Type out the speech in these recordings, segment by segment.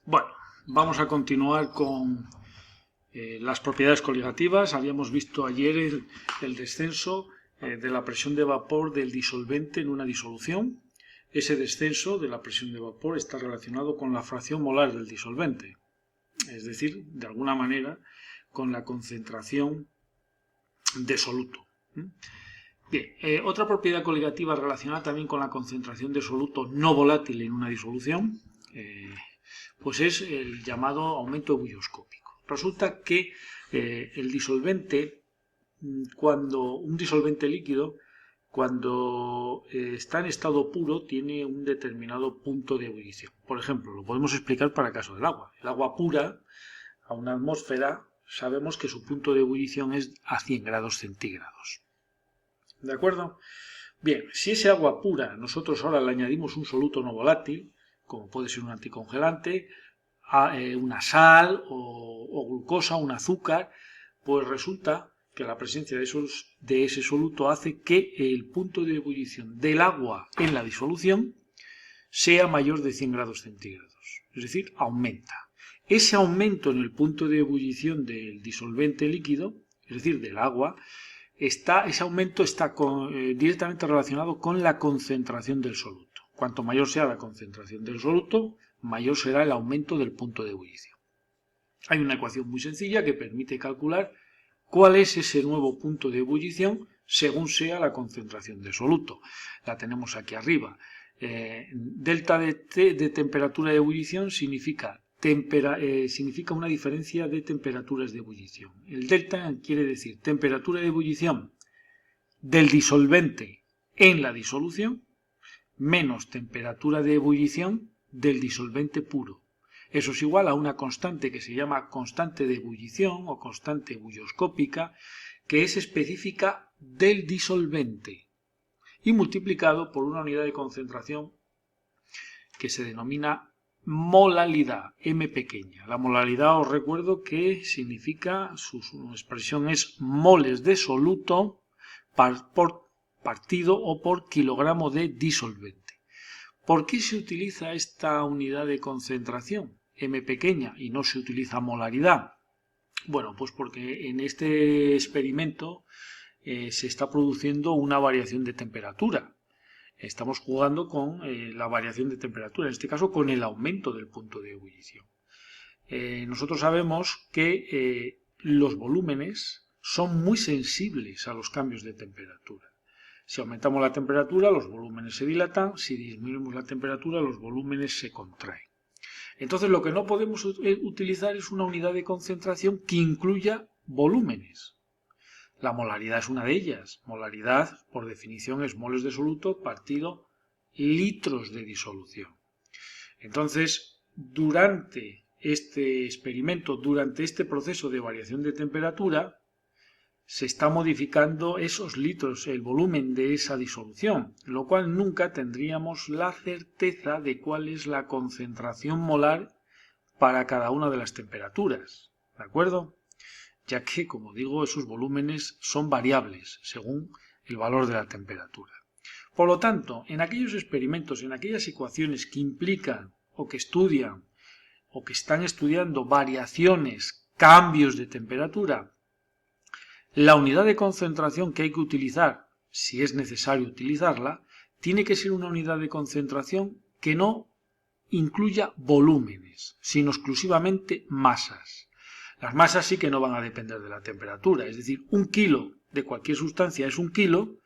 Bueno, vamos a continuar con las propiedades coligativas. Habíamos visto ayer el descenso de la presión de vapor del disolvente en una disolución. Ese descenso de la presión de vapor está relacionado con la fracción molar del disolvente, es decir, de alguna manera, con la concentración de soluto. Bien, otra propiedad coligativa relacionada también con la concentración de soluto no volátil en una disolución, pues es el llamado aumento ebullioscópico. Resulta que el disolvente, un disolvente líquido, cuando está en estado puro, tiene un determinado punto de ebullición. Por ejemplo, lo podemos explicar para el caso del agua. El agua pura, a una atmósfera, sabemos que su punto de ebullición es a 100 grados centígrados. ¿De acuerdo? Bien, si ese agua pura nosotros ahora le añadimos un soluto no volátil, como puede ser un anticongelante, una sal o glucosa, un azúcar, pues resulta que la presencia de ese soluto hace que el punto de ebullición del agua en la disolución sea mayor de 100 grados centígrados, es decir, aumenta. Ese aumento en el punto de ebullición del disolvente líquido, es decir, del agua, ese aumento está directamente relacionado con la concentración del soluto. Cuanto mayor sea la concentración del soluto, mayor será el aumento del punto de ebullición. Hay una ecuación muy sencilla que permite calcular cuál es ese nuevo punto de ebullición según sea la concentración del soluto. La tenemos aquí arriba. Delta de temperatura de ebullición significa una diferencia de temperaturas de ebullición. El delta quiere decir temperatura de ebullición del disolvente en la disolución menos temperatura de ebullición del disolvente puro. Eso es igual a una constante que se llama constante de ebullición o constante ebullioscópica, que es específica del disolvente y multiplicado por una unidad de concentración que se denomina molalidad, M pequeña. La molalidad, os recuerdo que significa, su expresión es moles de soluto por partido o por kilogramo de disolvente. ¿Por qué se utiliza esta unidad de concentración, M pequeña, y no se utiliza molaridad? Bueno, pues porque en este experimento se está produciendo una variación de temperatura. Estamos jugando con la variación de temperatura, en este caso con el aumento del punto de ebullición. Nosotros sabemos que los volúmenes son muy sensibles a los cambios de temperatura. Si aumentamos la temperatura, los volúmenes se dilatan. Si disminuimos la temperatura, los volúmenes se contraen. Entonces, lo que no podemos utilizar es una unidad de concentración que incluya volúmenes. La molaridad es una de ellas. Molaridad, por definición, es moles de soluto partido litros de disolución. Entonces, durante este experimento, durante este proceso de variación de temperatura, se está modificando esos litros, el volumen de esa disolución, lo cual nunca tendríamos la certeza de cuál es la concentración molar para cada una de las temperaturas, ¿de acuerdo? Ya que, como digo, esos volúmenes son variables según el valor de la temperatura. Por lo tanto, en aquellos experimentos, en aquellas ecuaciones que implican o que estudian o que están estudiando variaciones, cambios de temperatura, la unidad de concentración que hay que utilizar, si es necesario utilizarla, tiene que ser una unidad de concentración que no incluya volúmenes, sino exclusivamente masas. Las masas sí que no van a depender de la temperatura, es decir, 1 kilo de cualquier sustancia es 1 kilo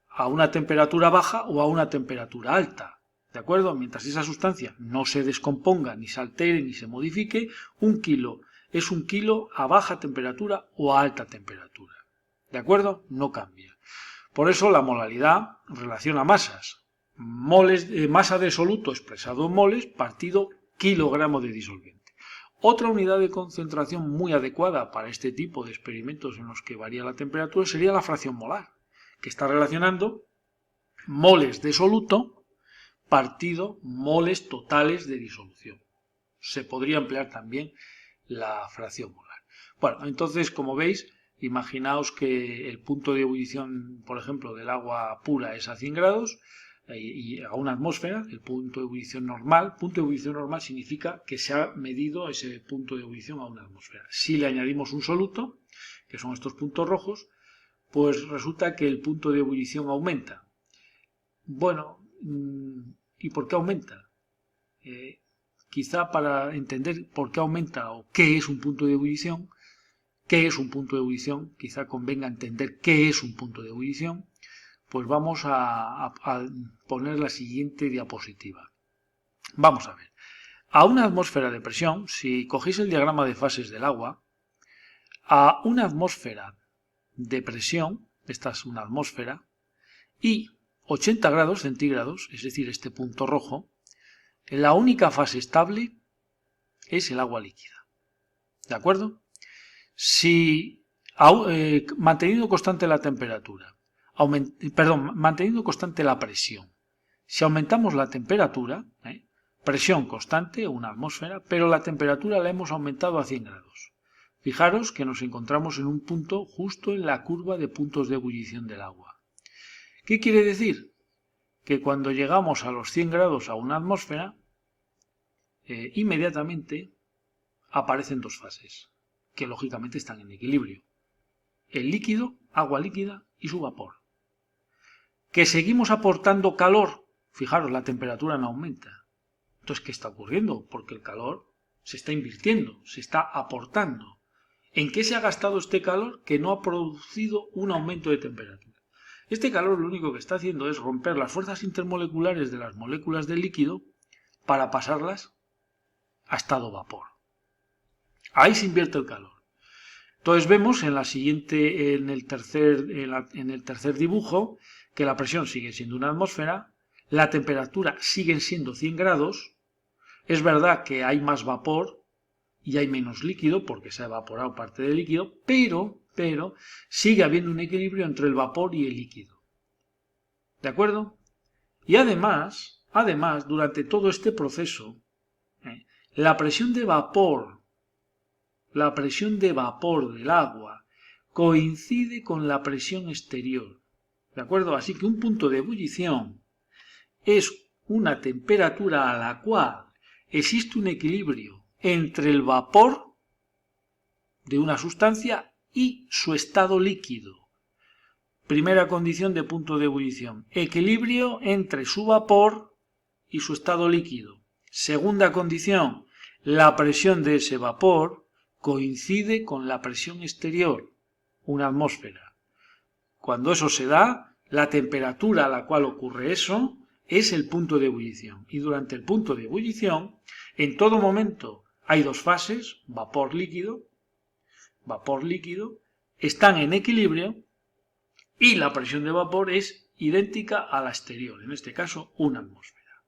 a una temperatura baja o a una temperatura alta, ¿de acuerdo? Mientras esa sustancia no se descomponga, ni se altere, ni se modifique, 1 kilo es 1 kilo a baja temperatura o a alta temperatura, ¿de acuerdo? No cambia. Por eso la molaridad relaciona masas. Masa de soluto expresado en moles partido kilogramo de disolvente. Otra unidad de concentración muy adecuada para este tipo de experimentos en los que varía la temperatura sería la fracción molar, que está relacionando moles de soluto partido moles totales de disolución. Se podría emplear también la fracción molar. Bueno, entonces, como veis, imaginaos que el punto de ebullición, por ejemplo, del agua pura es a 100 grados, y a una atmósfera, el punto de ebullición normal. Punto de ebullición normal significa que se ha medido ese punto de ebullición a una atmósfera. Si le añadimos un soluto, que son estos puntos rojos, pues resulta que el punto de ebullición aumenta. Bueno, ¿y por qué aumenta? Quizá para entender por qué aumenta o qué es un punto de ebullición, quizá convenga entender qué es un punto de ebullición. Pues vamos a poner la siguiente diapositiva. Vamos a ver. A una atmósfera de presión, si cogéis el diagrama de fases del agua, a una atmósfera de presión, esta es una atmósfera, y 80 grados centígrados, es decir, este punto rojo, la única fase estable es el agua líquida. ¿De acuerdo? Si, manteniendo constante la temperatura, manteniendo constante la presión. Si aumentamos la temperatura, presión constante, una atmósfera, pero la temperatura la hemos aumentado a 100 grados. Fijaros que nos encontramos en un punto justo en la curva de puntos de ebullición del agua. ¿Qué quiere decir? Que cuando llegamos a los 100 grados a una atmósfera, inmediatamente aparecen dos fases, que lógicamente están en equilibrio. El líquido, agua líquida y su vapor. Que seguimos aportando calor, fijaros, la temperatura no aumenta. Entonces, ¿qué está ocurriendo? Porque el calor se está invirtiendo, se está aportando. ¿En qué se ha gastado este calor que no ha producido un aumento de temperatura? Este calor lo único que está haciendo es romper las fuerzas intermoleculares de las moléculas del líquido para pasarlas a estado vapor. Ahí se invierte el calor. Entonces vemos en el tercer dibujo que la presión sigue siendo una atmósfera, la temperatura siguen siendo 100 grados, es verdad que hay más vapor y hay menos líquido porque se ha evaporado parte del líquido, pero sigue habiendo un equilibrio entre el vapor y el líquido. ¿De acuerdo? Y además, durante todo este proceso, la presión de vapor del agua coincide con la presión exterior. ¿De acuerdo? Así que un punto de ebullición es una temperatura a la cual existe un equilibrio entre el vapor de una sustancia y su estado líquido. Primera condición de punto de ebullición, equilibrio entre su vapor y su estado líquido. Segunda condición, la presión de ese vapor coincide con la presión exterior, una atmósfera. Cuando eso se da, la temperatura a la cual ocurre eso es el punto de ebullición. Y durante el punto de ebullición, en todo momento hay dos fases, vapor-líquido, están en equilibrio y la presión de vapor es idéntica a la exterior, en este caso una atmósfera.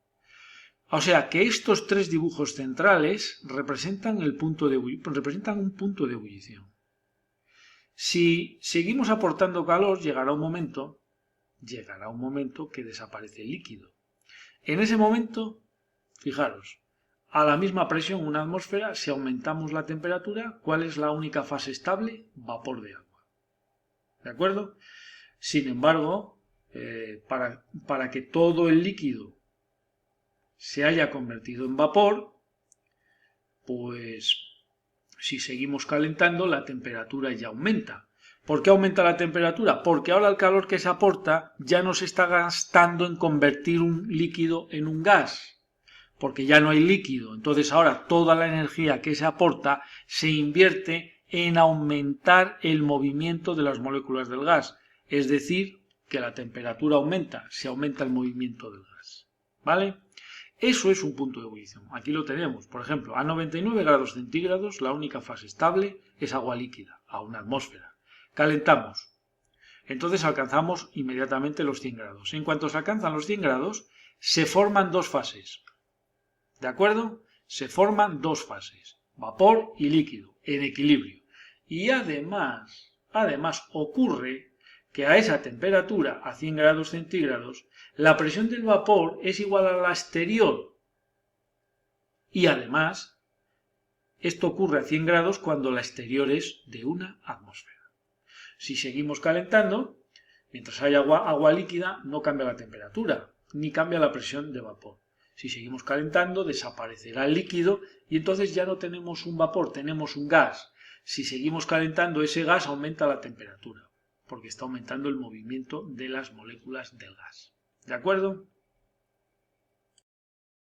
O sea que estos tres dibujos centrales representan un punto de ebullición. Si seguimos aportando calor, llegará un momento que desaparece el líquido. En ese momento, fijaros, a la misma presión, una atmósfera, si aumentamos la temperatura, ¿cuál es la única fase estable? Vapor de agua. ¿De acuerdo? Sin embargo, para que todo el líquido se haya convertido en vapor, pues si seguimos calentando, la temperatura ya aumenta. ¿Por qué aumenta la temperatura? Porque ahora el calor que se aporta ya no se está gastando en convertir un líquido en un gas, porque ya no hay líquido. Entonces ahora toda la energía que se aporta se invierte en aumentar el movimiento de las moléculas del gas. Es decir, que la temperatura aumenta, se aumenta el movimiento del gas. ¿Vale? Eso es un punto de ebullición. Aquí lo tenemos. Por ejemplo, a 99 grados centígrados la única fase estable es agua líquida, a una atmósfera. Calentamos. Entonces alcanzamos inmediatamente los 100 grados. En cuanto se alcanzan los 100 grados, se forman dos fases. ¿De acuerdo? Se forman dos fases, vapor y líquido, en equilibrio. Y además ocurre que a esa temperatura, a 100 grados centígrados, la presión del vapor es igual a la exterior. Y además, esto ocurre a 100 grados cuando la exterior es de una atmósfera. Si seguimos calentando, mientras haya agua líquida, no cambia la temperatura, ni cambia la presión de vapor. Si seguimos calentando, desaparecerá el líquido y entonces ya no tenemos un vapor, tenemos un gas. Si seguimos calentando, ese gas aumenta la temperatura, porque está aumentando el movimiento de las moléculas del gas. ¿De acuerdo?